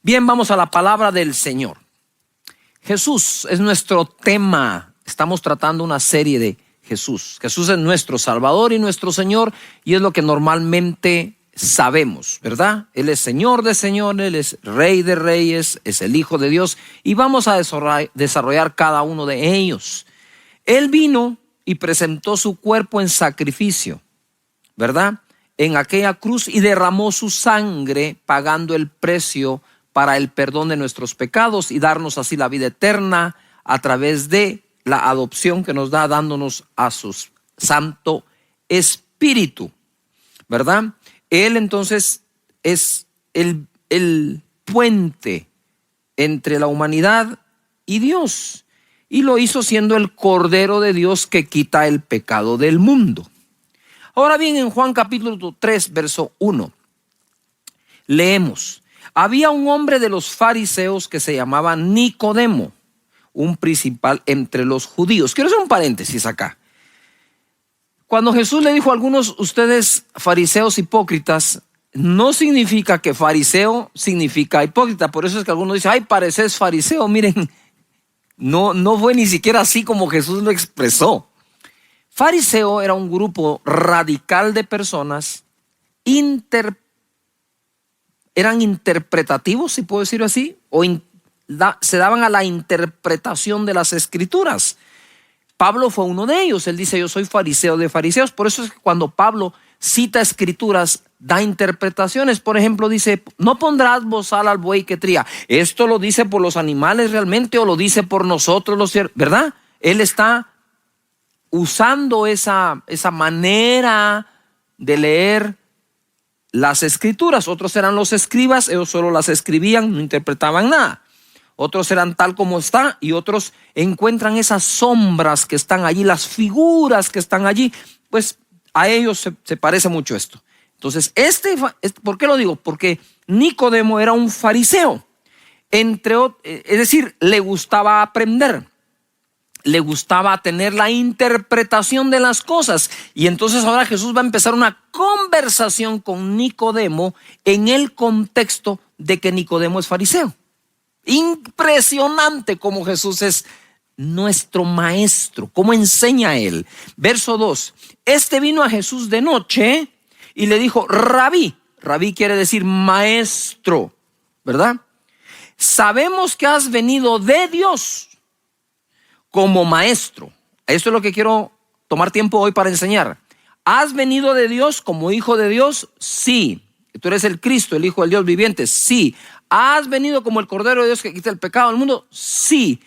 Bien, vamos a la palabra del Señor. Jesús es nuestro tema. Estamos tratando una serie de Jesús. Jesús es nuestro Salvador y nuestro Señor, y es lo que normalmente sabemos, ¿verdad? Él es Señor de señores, Él es Rey de reyes, es el Hijo de Dios, y vamos a desarrollar cada uno de ellos. Él vino y presentó su cuerpo en sacrificio, ¿verdad? En aquella cruz, y derramó su sangre pagando el precio para el perdón de nuestros pecados y darnos así la vida eterna a través de la adopción que nos da, dándonos a su Santo Espíritu, ¿verdad? Él entonces es el puente entre la humanidad y Dios, y lo hizo siendo el Cordero de Dios que quita el pecado del mundo. Ahora bien, en Juan capítulo 3, verso 1, leemos: había un hombre de los fariseos que se llamaba Nicodemo, un principal entre los judíos. Quiero hacer un paréntesis acá. Cuando Jesús le dijo a algunos, ustedes fariseos hipócritas, no significa que fariseo significa hipócrita. Por eso es que algunos dicen, ay, pareces fariseo. Miren, no fue ni siquiera así como Jesús lo expresó. Fariseo era un grupo radical de personas, eran interpretativos, si puedo decirlo así, o se daban a la interpretación de las escrituras. Pablo fue uno de ellos. Él dice, yo soy fariseo de fariseos. Por eso es que cuando Pablo cita escrituras, da interpretaciones. Por ejemplo, dice, no pondrás bozal al buey que tría. ¿Esto lo dice por los animales realmente o lo dice por nosotros, verdad? Él está usando esa manera de leer las escrituras. Otros eran los escribas, ellos solo las escribían, no interpretaban nada. Otros eran tal como está, y otros encuentran esas sombras que están allí, las figuras que están allí. Pues a ellos se parece mucho esto. Entonces, ¿por qué lo digo? Porque Nicodemo era un fariseo. Es decir, le gustaba aprender, le gustaba tener la interpretación de las cosas. Y entonces ahora Jesús va a empezar una conversación con Nicodemo en el contexto de que Nicodemo es fariseo. Impresionante cómo Jesús es nuestro maestro, cómo enseña él. Verso 2, este vino a Jesús de noche y le dijo, Rabí. Rabí quiere decir maestro, ¿verdad? Sabemos que has venido de Dios como maestro. Esto es lo que quiero tomar tiempo hoy para enseñar. ¿Has venido de Dios como hijo de Dios? Sí. ¿Tú eres el Cristo, el Hijo del Dios viviente? Sí. ¿Has venido como el Cordero de Dios que quita el pecado del mundo? Sí.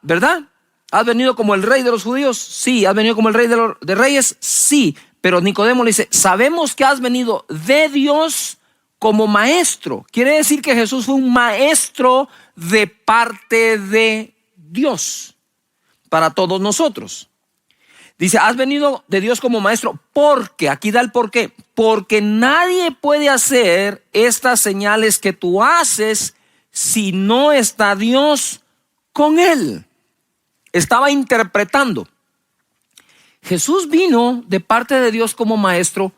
¿Verdad? ¿Has venido como el Rey de los judíos? Sí. ¿Has venido como el Rey de reyes? Sí. Pero Nicodemo le dice, sabemos que has venido de Dios como maestro. Quiere decir que Jesús fue un maestro de parte de Dios para todos nosotros. Dice, has venido de Dios como maestro, porque, aquí da el por qué, porque nadie puede hacer estas señales que tú haces si no está Dios con él. Estaba interpretando. Jesús vino de parte de Dios como maestro,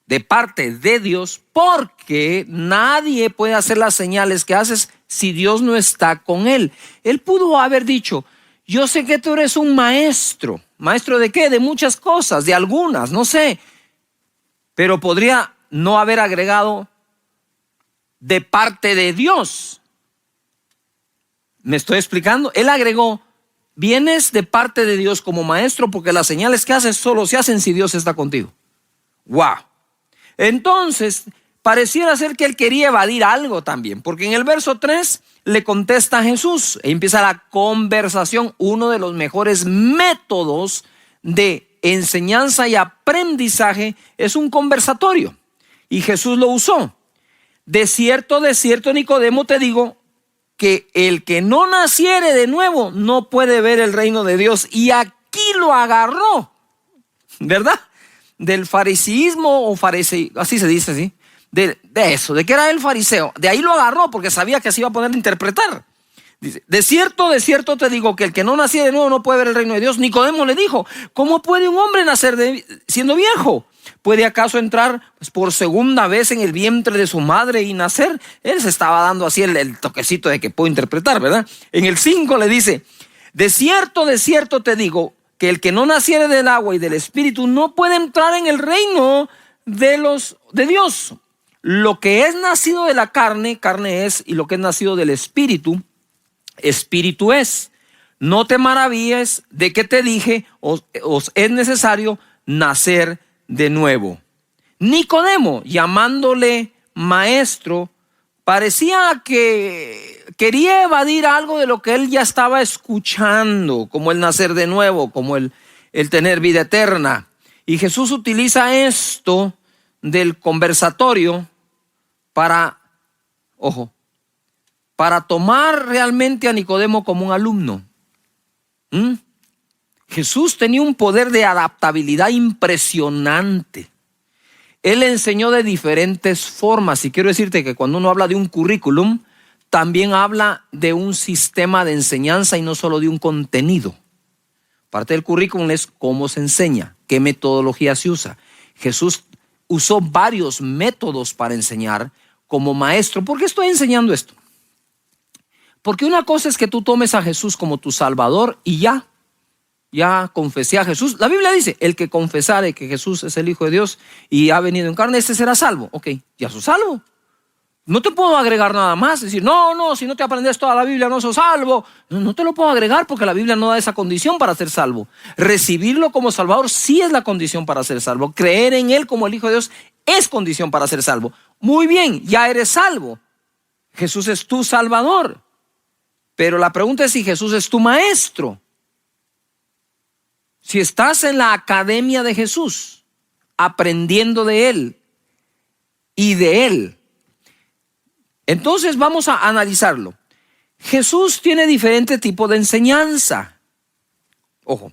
de parte de Dios, porque nadie puede hacer las señales que haces si Dios no está con él. Él pudo haber dicho, yo sé que tú eres un maestro. ¿Maestro de qué? De muchas cosas, de algunas, no sé. Pero podría no haber agregado de parte de Dios. ¿Me estoy explicando? Él agregó, vienes de parte de Dios como maestro porque las señales que haces solo se hacen si Dios está contigo. ¡Wow! Entonces, pareciera ser que él quería evadir algo también, porque en el verso 3 le contesta a Jesús e empieza la conversación. Uno de los mejores métodos de enseñanza y aprendizaje es un conversatorio, y Jesús lo usó. De cierto, Nicodemo, te digo que el que no naciere de nuevo no puede ver el reino de Dios. Y aquí lo agarró, ¿verdad? Del fariseísmo o fariseo, así se dice, ¿sí? De eso, de que era el fariseo. De ahí lo agarró porque sabía que se iba a poner a interpretar. Dice, de cierto te digo que el que no naciera de nuevo no puede ver el reino de Dios. Nicodemo le dijo, ¿cómo puede un hombre nacer siendo viejo? ¿Puede acaso entrar por segunda vez en el vientre de su madre y nacer? Él se estaba dando así el toquecito de que puedo interpretar, ¿verdad? En el 5 le dice, de cierto te digo que el que no naciere del agua y del espíritu no puede entrar en el reino de Dios. Lo que es nacido de la carne, carne es, y lo que es nacido del espíritu, espíritu es. No te maravilles de que te dije, os es necesario nacer de nuevo. Nicodemo, llamándole maestro, parecía que quería evadir algo de lo que él ya estaba escuchando, como el nacer de nuevo, como el tener vida eterna. Y Jesús utiliza esto del conversatorio para tomar realmente a Nicodemo como un alumno. Jesús tenía un poder de adaptabilidad impresionante. Él enseñó de diferentes formas, y quiero decirte que cuando uno habla de un currículum, también habla de un sistema de enseñanza y no solo de un contenido. Parte del currículum es cómo se enseña, qué metodología se usa. Jesús usó varios métodos para enseñar como maestro. ¿Por qué estoy enseñando esto? Porque una cosa es que tú tomes a Jesús como tu Salvador y ya confesé a Jesús. La Biblia dice, el que confesare que Jesús es el Hijo de Dios y ha venido en carne, ese será salvo. Ok, ya sos salvo. No te puedo agregar nada más. Decir, no, si no te aprendes toda la Biblia no sos salvo. No te lo puedo agregar porque la Biblia no da esa condición para ser salvo. Recibirlo como Salvador sí es la condición para ser salvo. Creer en Él como el Hijo de Dios es condición para ser salvo. Muy bien, ya eres salvo. Jesús es tu Salvador. Pero la pregunta es si Jesús es tu maestro. Si estás en la academia de Jesús, aprendiendo de Él y de Él, entonces vamos a analizarlo. Jesús tiene diferentes tipos de enseñanza. Ojo,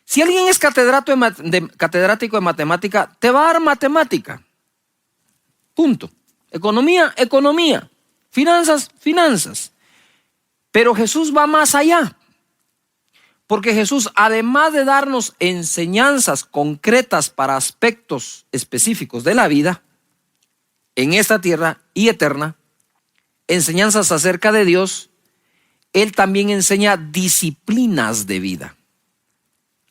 si alguien es catedrático de matemática, te va a dar matemática. Punto. Economía. Finanzas. Pero Jesús va más allá. Porque Jesús, además de darnos enseñanzas concretas para aspectos específicos de la vida, en esta tierra y eterna, enseñanzas acerca de Dios, Él también enseña disciplinas de vida.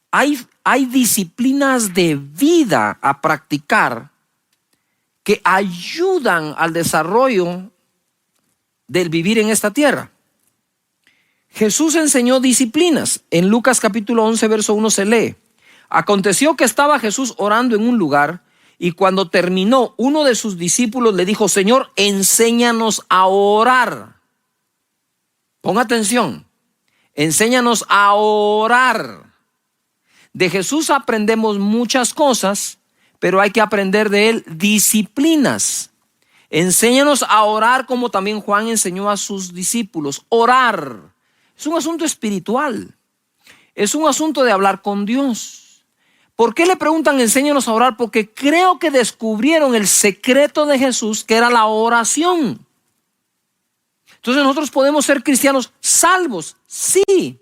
Hay disciplinas de vida a practicar que ayudan al desarrollo del vivir en esta tierra. Jesús enseñó disciplinas. En Lucas capítulo 11, verso 1 se lee: aconteció que estaba Jesús orando en un lugar, y cuando terminó, uno de sus discípulos le dijo: Señor, enséñanos a orar. Ponga atención, enséñanos a orar. De Jesús aprendemos muchas cosas, pero hay que aprender de Él disciplinas. Enséñanos a orar como también Juan enseñó a sus discípulos. Orar es un asunto espiritual, es un asunto de hablar con Dios. ¿Por qué le preguntan enséñanos a orar? Porque creo que descubrieron el secreto de Jesús, que era la oración. Entonces nosotros podemos ser cristianos salvos, sí.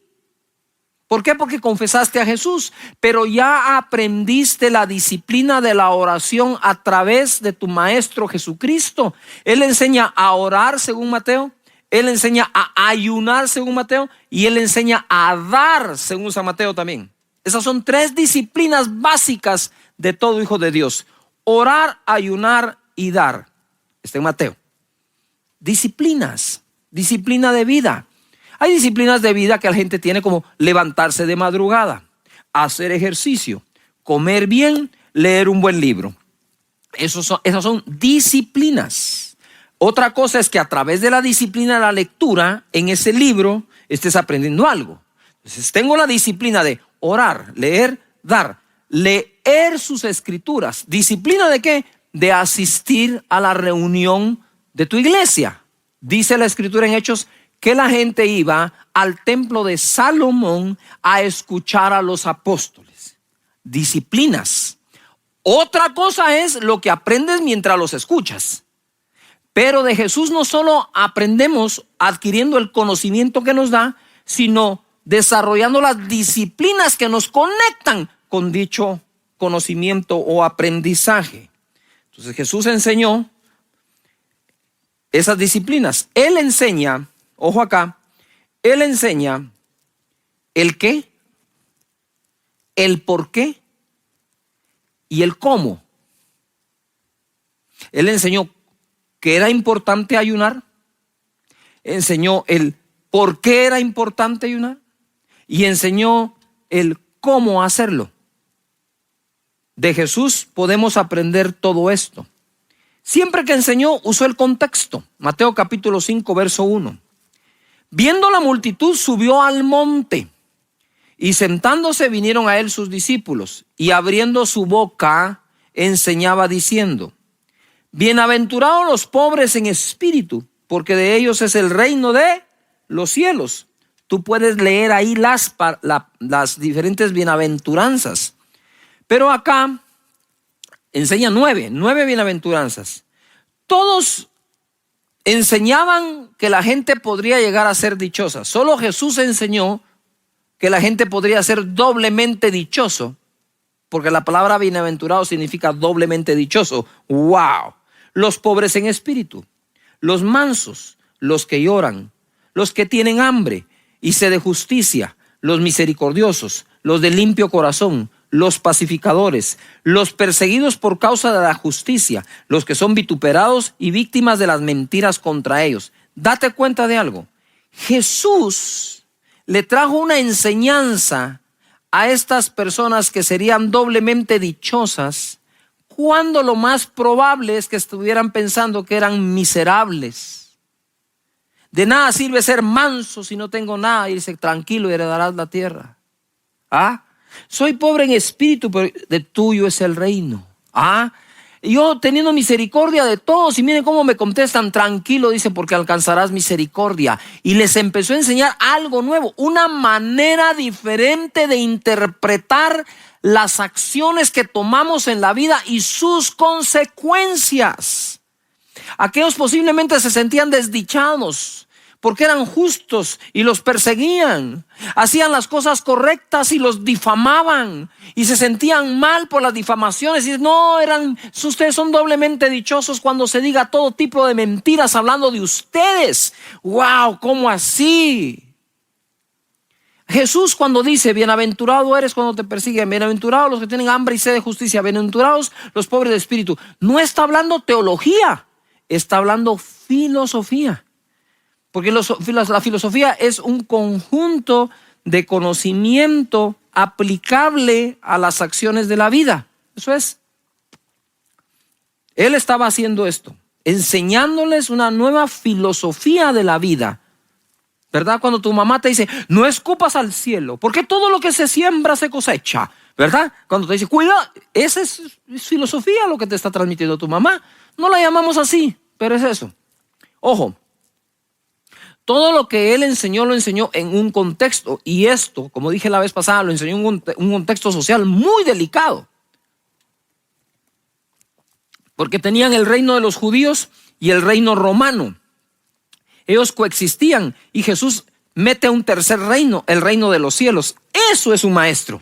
¿Por qué? Porque confesaste a Jesús, pero ya aprendiste la disciplina de la oración a través de tu Maestro Jesucristo. Él enseña a orar según Mateo, Él enseña a ayunar según Mateo y Él enseña a dar según San Mateo también. Esas son 3 disciplinas básicas de todo hijo de Dios: orar, ayunar y dar. Está en Mateo. Disciplinas, disciplina de vida. Hay disciplinas de vida que la gente tiene, como levantarse de madrugada, hacer ejercicio, comer bien, leer un buen libro. Esas son disciplinas. Otra cosa es que a través de la disciplina de la lectura, en ese libro estés aprendiendo algo. Entonces tengo la disciplina de orar, leer, dar, leer sus escrituras. ¿Disciplina de qué? De asistir a la reunión de tu iglesia. Dice la escritura en Hechos que la gente iba al templo de Salomón a escuchar a los apóstoles. Disciplinas. Otra cosa es lo que aprendes mientras los escuchas. Pero de Jesús no solo aprendemos adquiriendo el conocimiento que nos da, sino desarrollando las disciplinas que nos conectan con dicho conocimiento o aprendizaje. Entonces Jesús enseñó esas disciplinas. Él enseña, ojo acá, Él enseña el qué, el por qué y el cómo. Él enseñó que era importante ayunar, enseñó el por qué era importante ayunar y enseñó el cómo hacerlo. De Jesús podemos aprender todo esto. Siempre que enseñó, usó el contexto. Mateo capítulo 5, verso 1. Viendo la multitud, subió al monte, y sentándose vinieron a él sus discípulos, y abriendo su boca, enseñaba diciendo: bienaventurados los pobres en espíritu, porque de ellos es el reino de los cielos. Tú puedes leer ahí las diferentes bienaventuranzas. Pero acá enseña nueve bienaventuranzas. Todos enseñaban que la gente podría llegar a ser dichosa. Solo Jesús enseñó que la gente podría ser doblemente dichoso, porque la palabra bienaventurado significa doblemente dichoso. ¡Wow! Los pobres en espíritu, los mansos, los que lloran, los que tienen hambre y sed de justicia, los misericordiosos, los de limpio corazón, los pacificadores, los perseguidos por causa de la justicia, los que son vituperados y víctimas de las mentiras contra ellos. Date cuenta de algo. Jesús le trajo una enseñanza a estas personas que serían doblemente dichosas, cuando lo más probable es que estuvieran pensando que eran miserables. De nada sirve ser manso si no tengo nada, y dice: tranquilo y heredarás la tierra. Soy pobre en espíritu, pero de tuyo es el reino. Yo teniendo misericordia de todos, y miren cómo me contestan: tranquilo, dice, porque alcanzarás misericordia. Y les empezó a enseñar algo nuevo, una manera diferente de interpretar las acciones que tomamos en la vida y sus consecuencias. Aquellos posiblemente se sentían desdichados porque eran justos y los perseguían. Hacían las cosas correctas y los difamaban, y se sentían mal por las difamaciones. Y no, ustedes son doblemente dichosos cuando se diga todo tipo de mentiras hablando de ustedes. ¡Wow! ¿Cómo así? Jesús, cuando dice: bienaventurado eres cuando te persiguen, bienaventurados los que tienen hambre y sed de justicia, bienaventurados los pobres de espíritu, no está hablando teología, está hablando filosofía. Porque la filosofía es un conjunto de conocimiento aplicable a las acciones de la vida. Eso es. Él estaba haciendo esto, enseñándoles una nueva filosofía de la vida. ¿Verdad? Cuando tu mamá te dice: no escupas al cielo, porque todo lo que se siembra se cosecha. ¿Verdad? Cuando te dice: cuida, esa es filosofía lo que te está transmitiendo tu mamá. No la llamamos así, pero es eso. Ojo, todo lo que él enseñó lo enseñó en un contexto, y esto, como dije la vez pasada, lo enseñó en un contexto social muy delicado. Porque tenían el reino de los judíos y el reino romano. Ellos coexistían, y Jesús mete un tercer reino, el reino de los cielos. Eso es un maestro.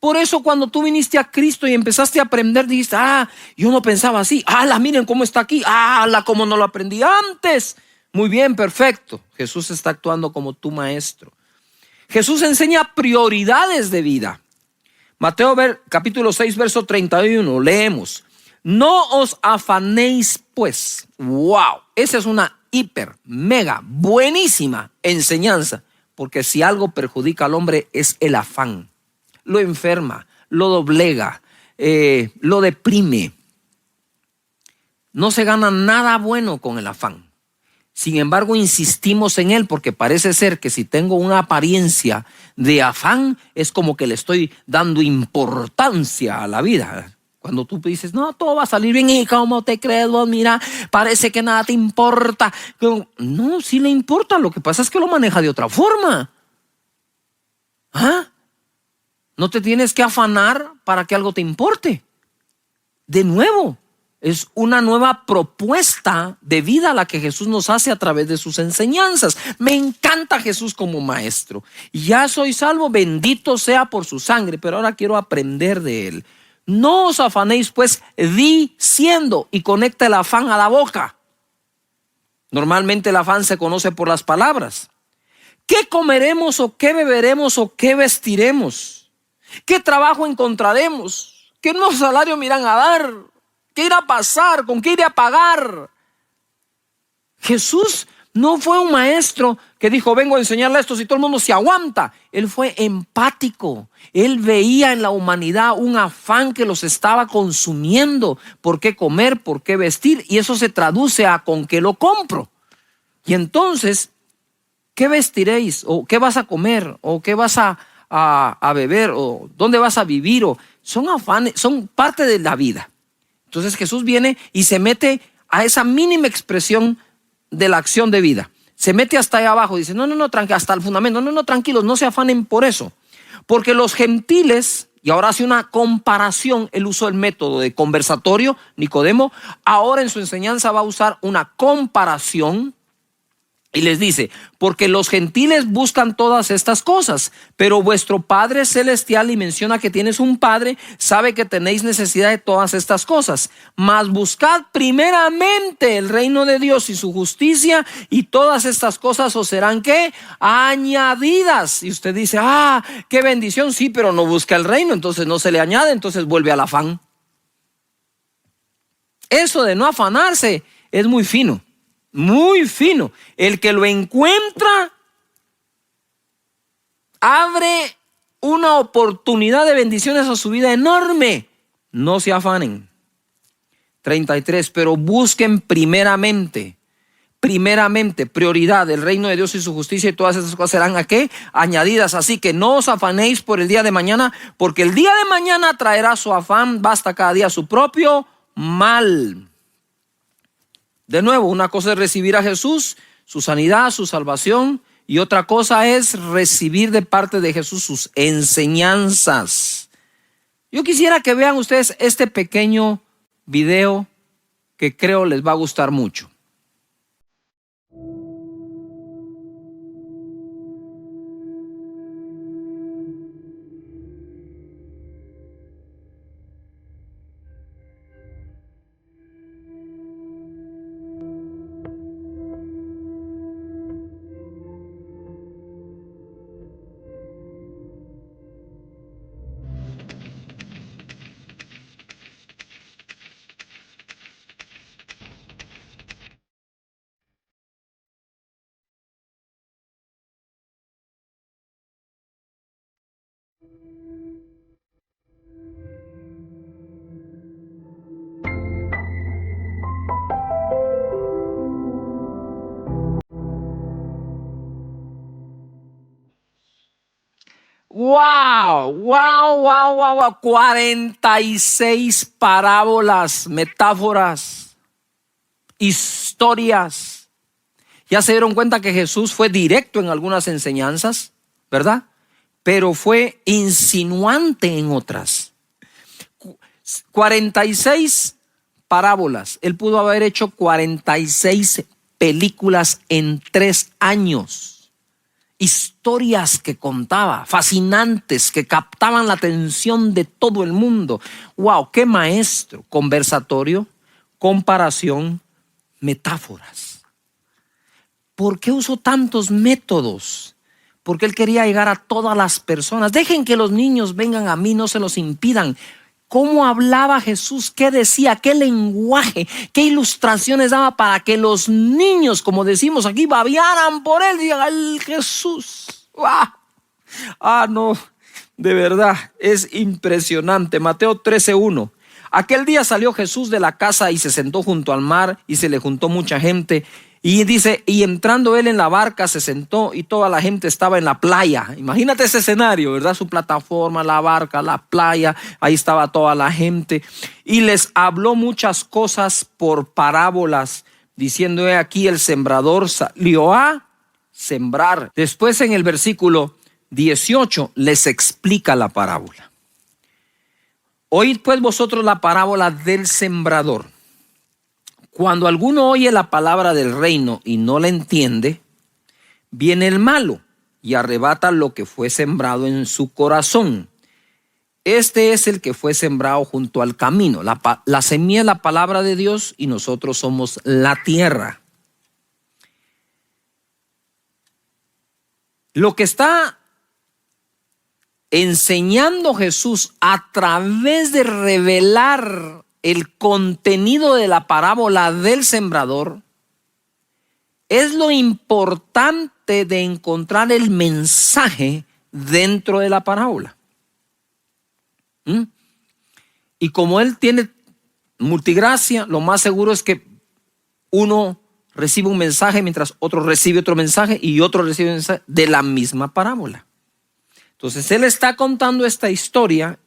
Por eso cuando tú viniste a Cristo y empezaste a aprender, dijiste: yo no pensaba así. Miren cómo está aquí. Cómo no lo aprendí antes. Muy bien, perfecto. Jesús está actuando como tu maestro. Jesús enseña prioridades de vida. Mateo capítulo 6, verso 31, leemos: no os afanéis pues. Wow, esa es una hiper, mega, buenísima enseñanza. Porque si algo perjudica al hombre es el afán. Lo enferma, lo doblega, lo deprime. No se gana nada bueno con el afán. Sin embargo, insistimos en él porque parece ser que si tengo una apariencia de afán, es como que le estoy dando importancia a la vida. Cuando tú dices: no, todo va a salir bien, y ¿cómo te crees vos? Mira, parece que nada te importa. No, sí le importa, lo que pasa es que lo maneja de otra forma. No te tienes que afanar para que algo te importe. De nuevo, Es una nueva propuesta de vida la que Jesús nos hace a través de sus enseñanzas. Me encanta Jesús como maestro. Ya soy salvo, bendito sea por su sangre, pero ahora quiero aprender de él. No os afanéis pues diciendo, y conecta el afán a la boca. Normalmente el afán se conoce por las palabras. ¿Qué comeremos o qué beberemos o qué vestiremos? ¿Qué trabajo encontraremos? ¿Qué nuevo salario me irán a dar? ¿Qué irá a pasar? ¿Con qué iré a pagar? Jesús no fue un maestro que dijo, vengo a enseñarle esto si todo el mundo se aguanta. Él fue empático. Él veía en la humanidad un afán que los estaba consumiendo. ¿Por qué comer? ¿Por qué vestir? Y eso se traduce a ¿con qué lo compro? Y entonces, ¿qué vestiréis? ¿O qué vas a comer? ¿O qué vas a beber? ¿O dónde vas a vivir? O son afanes, son parte de la vida. Entonces Jesús viene y se mete a esa mínima expresión de la acción de vida. Se mete hasta ahí abajo. Dice, no, hasta el fundamento. No, tranquilos, no se afanen por eso. Porque los gentiles, y ahora hace una comparación, él usó el método de conversatorio, Nicodemo, ahora en su enseñanza va a usar una comparación. Y les dice, porque los gentiles buscan todas estas cosas, pero vuestro Padre Celestial, y menciona que tienes un Padre, sabe que tenéis necesidad de todas estas cosas. Mas buscad primeramente el reino de Dios y su justicia, y todas estas cosas os serán, ¿qué? Añadidas. Y usted dice, qué bendición, sí, pero no busca el reino, entonces no se le añade, entonces vuelve al afán. Eso de no afanarse es muy fino. Muy fino. El que lo encuentra abre una oportunidad de bendiciones a su vida enorme. No se afanen. 33. Pero busquen primeramente, prioridad, el reino de Dios y su justicia, y todas esas cosas serán ¿a qué? Añadidas. Así que no os afanéis por el día de mañana, porque el día de mañana traerá su afán. Basta cada día su propio mal. De nuevo, una cosa es recibir a Jesús, su sanidad, su salvación, y otra cosa es recibir de parte de Jesús sus enseñanzas. Yo quisiera que vean ustedes este pequeño video que creo les va a gustar mucho. Wow. 46 parábolas, metáforas, historias. Ya se dieron cuenta que Jesús fue directo en algunas enseñanzas, ¿verdad? Pero fue insinuante en otras. 46 parábolas. Él pudo haber hecho 46 películas en 3 años. Historias que contaba, fascinantes, que captaban la atención de todo el mundo. Wow, qué maestro. Conversatorio, comparación, metáforas. ¿Por qué usó tantos métodos? Porque él quería llegar a todas las personas. Dejen que los niños vengan a mí, no se los impidan. ¿Cómo hablaba Jesús? ¿Qué decía? ¿Qué lenguaje? ¿Qué ilustraciones daba para que los niños, como decimos aquí, babearan por él? Digan, ¡ay, Jesús! ¡Ah! No, de verdad, es impresionante. Mateo 13:1. Aquel día salió Jesús de la casa y se sentó junto al mar, y se le juntó mucha gente. Y dice, y entrando él en la barca se sentó, y toda la gente estaba en la playa. Imagínate ese escenario, ¿verdad? Su plataforma, la barca, la playa, ahí estaba toda la gente. Y les habló muchas cosas por parábolas, diciendo, he aquí el sembrador salió a sembrar. Después en el versículo 18 les explica la parábola. Oíd pues vosotros la parábola del sembrador. Cuando alguno oye la palabra del reino y no la entiende, viene el malo y arrebata lo que fue sembrado en su corazón. Este es el que fue sembrado junto al camino. La semilla es la palabra de Dios y nosotros somos la tierra. Lo que está enseñando Jesús a través de revelar el contenido de la parábola del sembrador es lo importante de encontrar el mensaje dentro de la parábola. Y como él tiene multigracia, lo más seguro es que uno recibe un mensaje mientras otro recibe otro mensaje y otro recibe un mensaje de la misma parábola. Entonces él está contando esta historia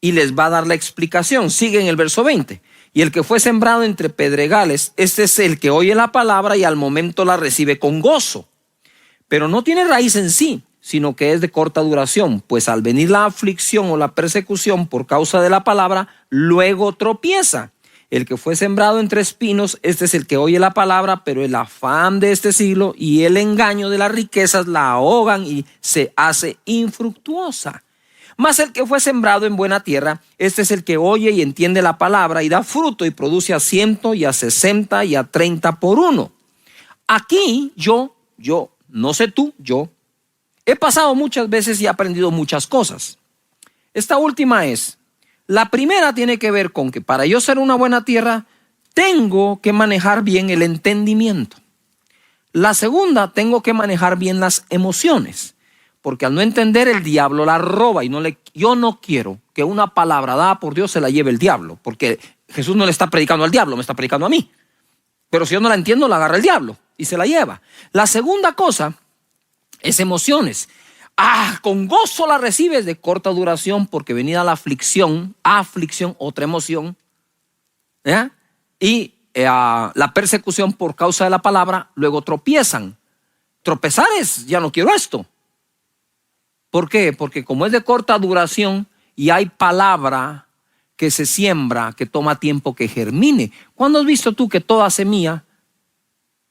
y les va a dar la explicación. Sigue en el verso 20. Y el que fue sembrado entre pedregales, este es el que oye la palabra y al momento la recibe con gozo. Pero no tiene raíz en sí, sino que es de corta duración, pues al venir la aflicción o la persecución por causa de la palabra, luego tropieza. El que fue sembrado entre espinos, este es el que oye la palabra, pero el afán de este siglo y el engaño de las riquezas la ahogan y se hace infructuosa. Mas el que fue sembrado en buena tierra, este es el que oye y entiende la palabra y da fruto y produce a 100 y a 60 y a 30 por uno. Aquí yo, no sé tú, yo he pasado muchas veces y he aprendido muchas cosas. Esta última es, la primera tiene que ver con que para yo ser una buena tierra, tengo que manejar bien el entendimiento. La segunda, tengo que manejar bien las emociones. Porque al no entender, el diablo la roba y yo no quiero que una palabra dada por Dios se la lleve el diablo, porque Jesús no le está predicando al diablo, me está predicando a mí. Pero si yo no la entiendo, la agarra el diablo y se la lleva. La segunda cosa es emociones. Con gozo la recibes, de corta duración, porque venida la aflicción, otra emoción, y la persecución por causa de la palabra, luego tropiezan. Tropezar es, ya no quiero esto. ¿Por qué? Porque como es de corta duración y hay palabra que se siembra, que toma tiempo que germine. ¿Cuándo has visto tú que toda semilla,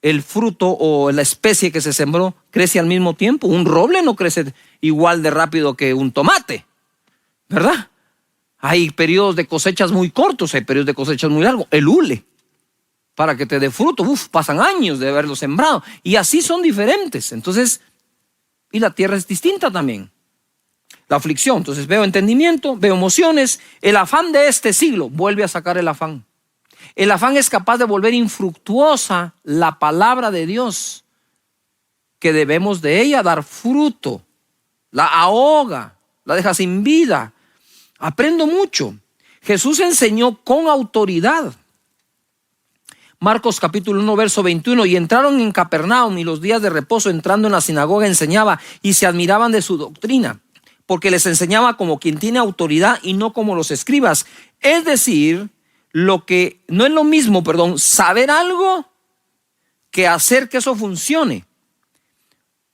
el fruto o la especie que se sembró, crece al mismo tiempo? Un roble no crece igual de rápido que un tomate, ¿verdad? Hay periodos de cosechas muy cortos, hay periodos de cosechas muy largos. El hule, para que te dé fruto, pasan años de haberlo sembrado. Y así son diferentes. Entonces, y la tierra es distinta también. La aflicción, entonces veo entendimiento, veo emociones. El afán de este siglo vuelve a sacar el afán. El afán es capaz de volver infructuosa la palabra de Dios, que debemos de ella dar fruto. La ahoga, la deja sin vida. Aprendo mucho. Jesús enseñó con autoridad. Marcos capítulo 1 verso 21, y entraron en Capernaum, y los días de reposo entrando en la sinagoga enseñaba, y se admiraban de su doctrina, porque les enseñaba como quien tiene autoridad y no como los escribas. Es decir, no es lo mismo, saber algo que hacer que eso funcione.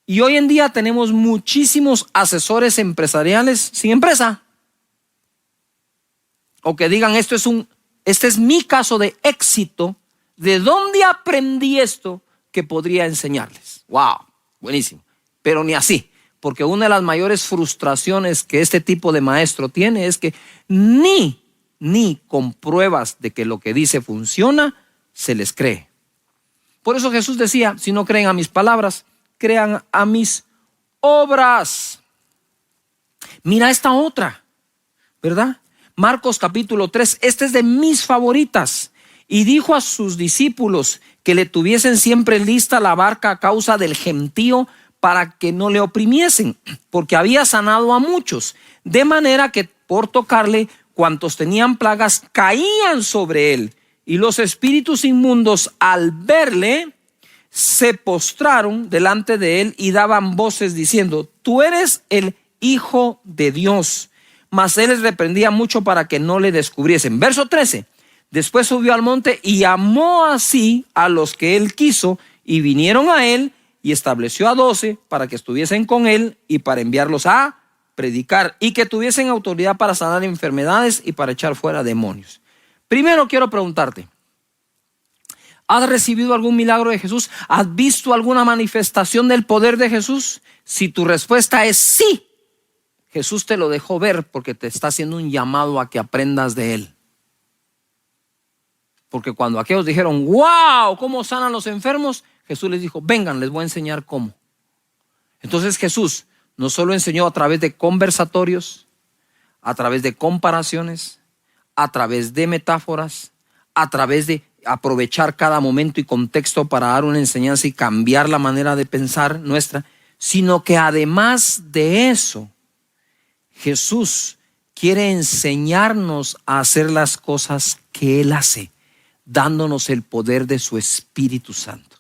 Y hoy en día tenemos muchísimos asesores empresariales sin empresa, o que digan este es mi caso de éxito. ¿De dónde aprendí esto que podría enseñarles? ¡Wow! Buenísimo. Pero ni así, porque una de las mayores frustraciones que este tipo de maestro tiene es que ni con pruebas de que lo que dice funciona, se les cree. Por eso Jesús decía, si no creen a mis palabras, crean a mis obras. Mira esta otra, ¿verdad? Marcos capítulo 3, esta es de mis favoritas. Y dijo a sus discípulos que le tuviesen siempre lista la barca a causa del gentío, para que no le oprimiesen, porque había sanado a muchos, de manera que por tocarle, cuantos tenían plagas caían sobre él, y los espíritus inmundos al verle se postraron delante de él y daban voces diciendo, tú eres el Hijo de Dios. Mas él les reprendía mucho para que no le descubriesen. Verso 13, después subió al monte y llamó así a los que él quiso, y vinieron a él, y estableció a 12 para que estuviesen con él y para enviarlos a predicar y que tuviesen autoridad para sanar enfermedades y para echar fuera demonios. Primero quiero preguntarte, ¿has recibido algún milagro de Jesús? ¿Has visto alguna manifestación del poder de Jesús? Si tu respuesta es sí, Jesús te lo dejó ver porque te está haciendo un llamado a que aprendas de él. Porque cuando aquellos dijeron, wow, ¿cómo sanan los enfermos? Jesús les dijo, vengan, les voy a enseñar cómo. Entonces Jesús no solo enseñó a través de conversatorios, a través de comparaciones, a través de metáforas, a través de aprovechar cada momento y contexto para dar una enseñanza y cambiar la manera de pensar nuestra, sino que además de eso, Jesús quiere enseñarnos a hacer las cosas que Él hace, dándonos el poder de su Espíritu Santo.